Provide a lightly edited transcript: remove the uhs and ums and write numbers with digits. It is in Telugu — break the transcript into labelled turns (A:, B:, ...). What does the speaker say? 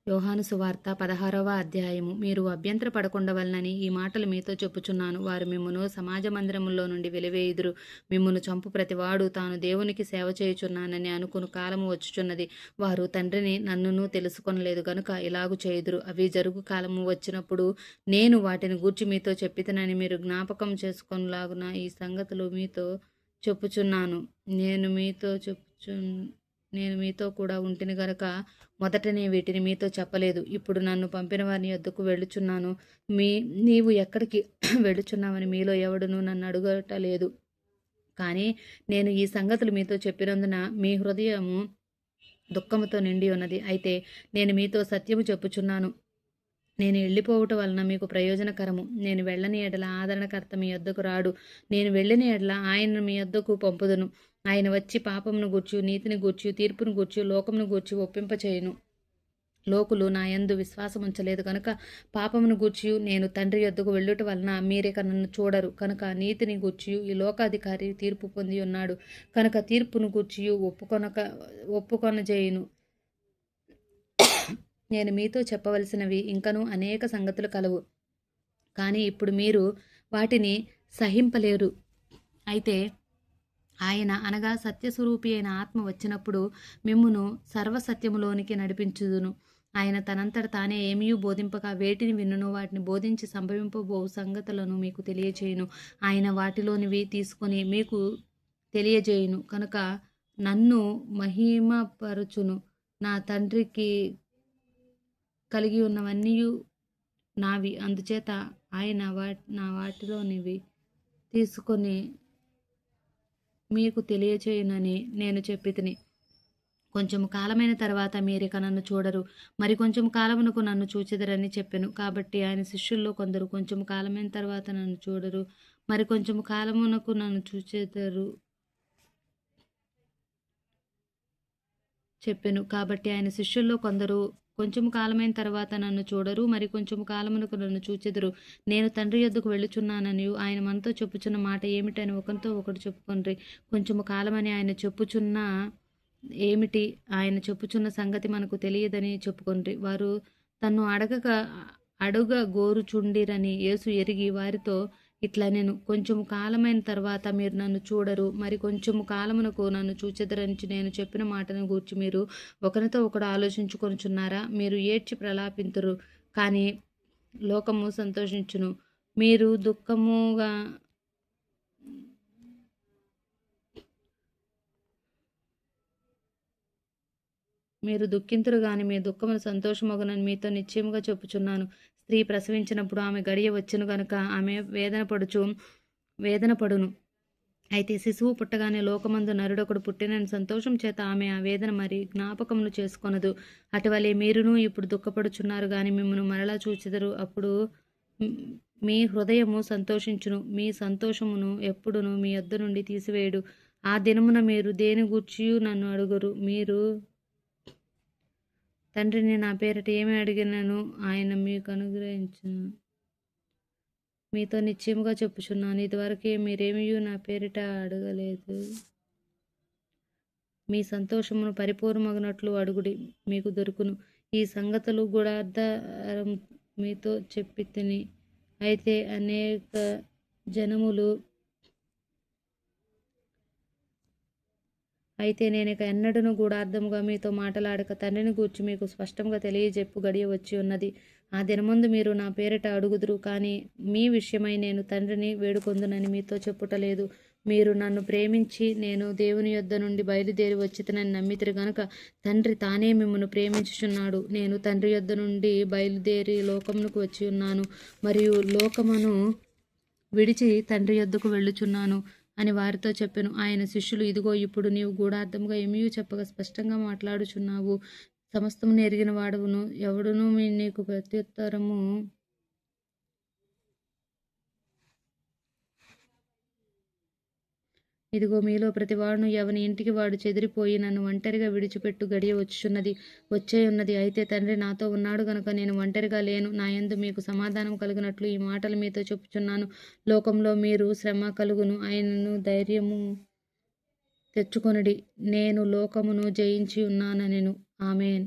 A: యోహాను సువార్త 16వ అధ్యాయము. మీరు అభ్యంతర పడకుండవలనని ఈ మాటలు మీతో చెప్పుచున్నాను. వారు మిమ్మును సమాజ మందిరములో నుండి వెలివేయుదురు. మిమ్మును చంపు ప్రతివాడు తాను దేవునికి సేవ చేయుచున్నానని అనుకుని కాలము వచ్చుచున్నది. వారు తండ్రిని నన్నును తెలుసుకొనలేదు గనుక ఇలాగు చేయుదురు. అవి జరుగు కాలము వచ్చినప్పుడు నేను వాటిని గూర్చి మీతో చెప్పితినని మీరు జ్ఞాపకం చేసుకొనులాగున ఈ సంగతులు మీతో చెప్పుచున్నాను. నేను మీతో కూడా ఉంటిని గనుక మొదటనే వీటిని మీతో చెప్పలేదు. ఇప్పుడు నన్ను పంపిన వారిని యొద్దకు వెళ్ళుచున్నాను. నీవు ఎక్కడికి వెళ్ళుచున్నావని మీలో ఎవడునూ నన్ను అడుగటలేదు. కానీ నేను ఈ సంగతులు మీతో చెప్పినందున మీ హృదయము దుఃఖముతో నిండి ఉన్నది. అయితే నేను మీతో సత్యము చెప్పుచున్నాను. నేను వెళ్ళిపోవటం వలన మీకు ప్రయోజనకరము. నేను వెళ్ళని ఎడల ఆదరణకర్త మీ యొద్దకు రాడు. నేను వెళ్ళిన ఎడల ఆయనను మీ యొద్దకు పంపుదును. ఆయన వచ్చి పాపమును గూర్చి, నీతిని గూర్చి, తీర్పును గూర్చి, లోకమును గూర్చి ఒప్పింపచేయును. లోకులు నా యందు విశ్వాసం ఉంచలేదు కనుక పాపమును గూర్చి నేను తండ్రి యొద్దకు వెళ్ళుట వలన మీరిక నన్ను చూడరు. కనుక నీతిని గూర్చి ఈ లోకాధికారి తీర్పు పొంది ఉన్నాడు కనుక తీర్పును గూర్చి ఒప్పుకొనజేయును. నేను మీతో చెప్పవలసినవి ఇంకనూ అనేక సంగతులు కలవు, కానీ ఇప్పుడు మీరు వాటిని సహింపలేరు. అయితే ఆయన అనగా సత్యస్వరూపి అయిన ఆత్మ వచ్చినప్పుడు మిమ్మును సర్వసత్యములోనికి నడిపించుదును. ఆయన తనంతట తానే ఏమీ బోధింపక వేటిని విన్నును వాటిని బోధించి సంభవింపబో సంగతులను మీకు తెలియచేయును. ఆయన వాటిలోనివి తీసుకొని మీకు తెలియజేయును. కనుక నన్ను మహిమపరచును. నా తండ్రికి కలిగి ఉన్నవన్నీ నావి. అందుచేత ఆయన నా వాటిలోనివి తీసుకొని మీకు తెలియచేయునని నేను చెప్పితిని. కొంచెము కాలమైన తర్వాత మీరిక నన్ను చూడరు, మరి కొంచెం కాలమునకు నన్ను చూచెదరని చెప్పెను. కాబట్టి ఆయన శిష్యుల్లో కొందరు కొంచెము కాలమైన తర్వాత నన్ను చూడరు, మరి కొంచెము కాలమునకు నన్ను చూచెదరు చెప్పెను. కాబట్టి ఆయన శిష్యుల్లో కొందరు కొంచెము కాలమైన తర్వాత నన్ను చూడరు, మరి కొంచెము కాలమునకు నన్ను చూచెదరు. నేను తండ్రి యొద్దకు వెళ్ళుచున్నానని ఆయన మనతో చెప్పుచున్న మాట ఏమిటని ఒకరితో ఒకడు చెప్పుకొండ్రి. కొంచెము కాలమని ఆయన చెప్పుచున్న ఏమిటి? ఆయన చెప్పుచున్న సంగతి మనకు తెలియదని చెప్పుకొండ్రి. వారు తన్ను అడుగ గోరుచుండిరని యేసు ఎరిగి వారితో ఇట్లా నేను కొంచెము కాలమైన తర్వాత మీరు నన్ను చూడరు, మరి కొంచెము కాలమునకు నన్ను చూచెదరని నేను చెప్పిన మాటను గూర్చి మీరు ఒకరితో ఒకడు ఆలోచించుకొనుచున్నారా? మీరు ఏడ్చి ప్రలాపింతురు, కానీ లోకము సంతోషించును. మీరు దుఃఖింతురు గాని మీ దుఃఖమును సంతోషమగునని మీతో నిశ్చయముగా చెప్పుచున్నాను. స్త్రీ ప్రసవించినప్పుడు ఆమె గడియ వచ్చును గనుక ఆమె వేదన పడును. అయితే శిశువు పుట్టగానే లోకమందు నరుడొకడు పుట్టినని సంతోషం చేత ఆమె ఆ వేదన మరి జ్ఞాపకమును చేసుకొనదు. అటువలే మీరును ఇప్పుడు దుఃఖపడుచున్నారు గాని మిమ్మను మరలా చూచెదరు. అప్పుడు మీ హృదయము సంతోషించును. మీ సంతోషమును ఎప్పుడును మీ యొద్ద నుండి తీసివేయడు. ఆ దినమున మీరు దేని గూర్చియు నన్ను అడుగురు. మీరు తండ్రిని నా పేరిట ఏమి అడిగినను ఆయన మీకు అనుగ్రహించును. మీతో నిశ్చయముగా చెప్పుచున్నాను, ఇదివరకే మీరేమీ నా పేరిట అడగలేదు. మీ సంతోషమును పరిపూర్ణమగినట్లు అడుగుడి, మీకు దొరుకును. ఈ సంగతులు గూఢార్థం మీతో చెప్పితిని. అయితే అనేక జనములు అయితే నేనిక ఎన్నడూను గూఢార్థముగా మీతో మాటలాడక తండ్రిని గూర్చి మీకు స్పష్టంగా తెలియజెప్పు గడియ వచ్చి ఉన్నది. ఆ దినమందు మీరు నా పేరిట అడుగుదురు, కానీ మీ విషయమై నేను తండ్రిని వేడుకొందునని మీతో చెప్పుటలేదు. మీరు నన్ను ప్రేమించి నేను దేవుని యొద్ద నుండి బయలుదేరి వచ్చితనని నమ్మితిరి గనుక తండ్రి తానే మిమ్మను ప్రేమించుచున్నాడు. నేను తండ్రి యొద్ద నుండి బయలుదేరి లోకమునకు వచ్చి ఉన్నాను, మరియు లోకమును విడిచి తండ్రి యొద్దకు వెళ్ళుచున్నాను అని వారితో చెప్పెను. ఆయన శిష్యులు, ఇదిగో ఇప్పుడు నీవు గూఢార్థముగా ఏమీ చెప్పగా స్పష్టంగా మాట్లాడుచున్నావు. సమస్తమును ఎరిగిన వాడవును, ఎవడునూ నీకు ప్రత్యుత్తరము ఇదిగో మీలో ప్రతివాడును ఎవని ఇంటికి వాడు చెదిరిపోయి నన్ను ఒంటరిగా విడిచిపెట్టు గడియ వచ్చేయున్నది. అయితే తండ్రి నాతో ఉన్నాడు గనుక నేను ఒంటరిగా లేను. నా యందు మీకు సమాధానం కలుగునట్లు ఈ మాటలు మీతో చెప్పుచున్నాను. లోకంలో మీరు శ్రమ కలుగును, ఆయనను ధైర్యము తెచ్చుకొనుడి, నేను లోకమును జయించి ఉన్నానెను. ఆమేన్.